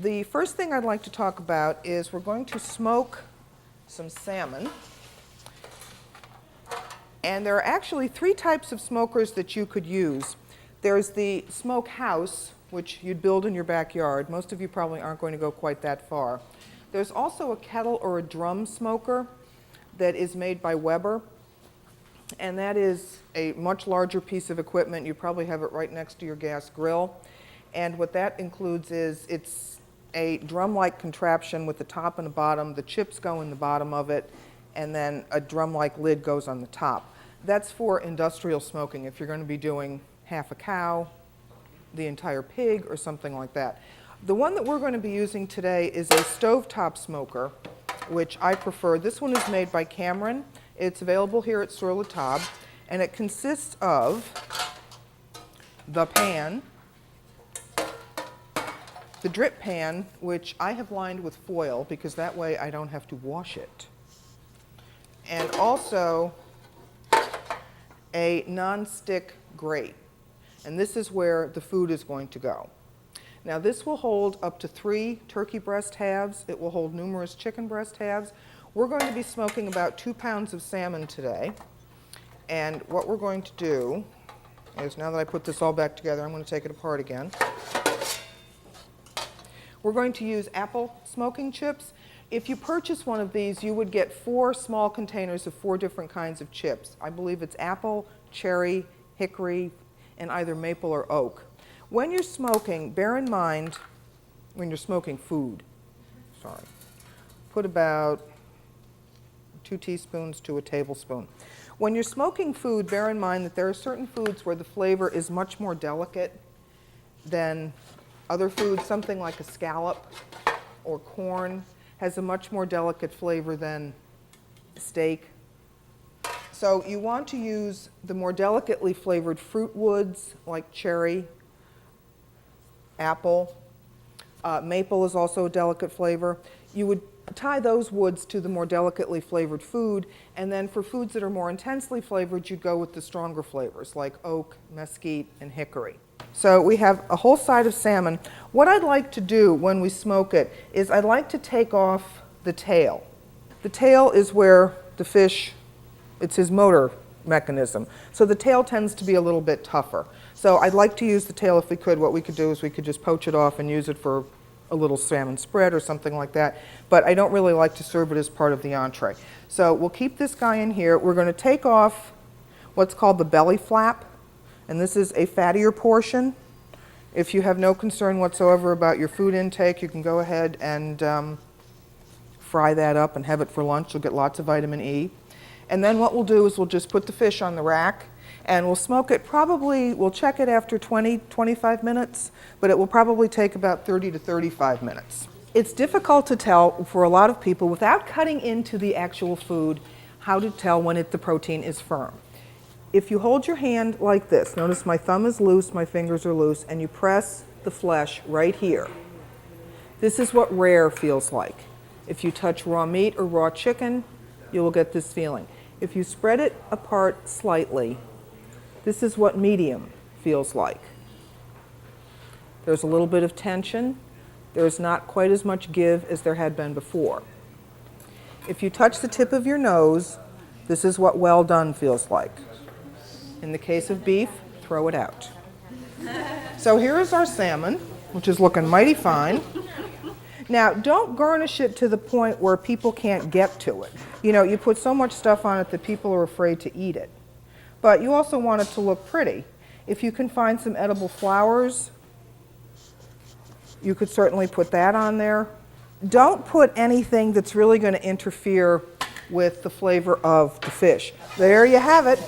The first thing I'd like to talk about is we're going to smoke some salmon. And there are actually three types of smokers that you could use. There's the smoke house, which you'd build in your backyard. Most of you probably aren't going to go quite that far. There's also a kettle or a drum smoker that is made by Weber. And that is a much larger piece of equipment. You probably have it right next to your gas grill. And what that includes is it's a drum-like contraption with the top and the bottom. The chips go in the bottom of it, and then a drum-like lid goes on the top. That's for industrial smoking, if you're going to be doing half a cow, the entire pig, or something like that. The one that we're going to be using today is a stovetop smoker, which I prefer. This one is made by Cameron. It's available here at Sur La Table, and it consists of the pan, the drip pan, which I have lined with foil because that way I don't have to wash it, and also a non-stick grate. And this is where the food is going to go. Now this will hold up to 3 turkey breast halves. It will hold numerous chicken breast halves. We're going to be smoking about 2 pounds of salmon today. And what we're going to do is, now that I put this all back together, I'm going to take it apart again. We're going to use apple smoking chips. If you purchase one of these, you would get 4 small containers of 4 different kinds of chips. I believe it's apple, cherry, hickory, and either maple or oak. When you're smoking, bear in mind, when you're smoking food, put about 2 teaspoons to a tablespoon. When you're smoking food, bear in mind that there are certain foods where the flavor is much more delicate than other foods. Something like a scallop or corn has a much more delicate flavor than steak. So you want to use the more delicately flavored fruit woods like cherry, apple. Maple is also a delicate flavor. You would tie those woods to the more delicately flavored food, and then for foods that are more intensely flavored, you'd go with the stronger flavors like oak, mesquite, and hickory. So we have a whole side of salmon. What I'd like to do when we smoke it is I'd like to take off the tail. The tail is where the fish, it's his motor mechanism. So the tail tends to be a little bit tougher. So I'd like to use the tail if we could. What we could do is we could just poach it off and use it for a little salmon spread or something like that. But I don't really like to serve it as part of the entree. So we'll keep this guy in here. We're going to take off what's called the belly flap. And this is a fattier portion. If you have no concern whatsoever about your food intake, you can go ahead and fry that up and have it for lunch. You'll get lots of vitamin E. And then what we'll do is we'll just put the fish on the rack and we'll smoke it probably, we'll check it after 20, 25 minutes, but it will probably take about 30 to 35 minutes. It's difficult to tell for a lot of people without cutting into the actual food how to tell when the protein is firm. If you hold your hand like this, notice my thumb is loose, my fingers are loose, and you press the flesh right here. This is what rare feels like. If you touch raw meat or raw chicken, you will get this feeling. If you spread it apart slightly, this is what medium feels like. There's a little bit of tension. There's not quite as much give as there had been before. If you touch the tip of your nose, this is what well done feels like. In the case of beef, throw it out. So here is our salmon, which is looking mighty fine. Now, don't garnish it to the point where people can't get to it. You know, you put so much stuff on it that people are afraid to eat it. But you also want it to look pretty. If you can find some edible flowers, you could certainly put that on there. Don't put anything that's really going to interfere with the flavor of the fish. There you have it.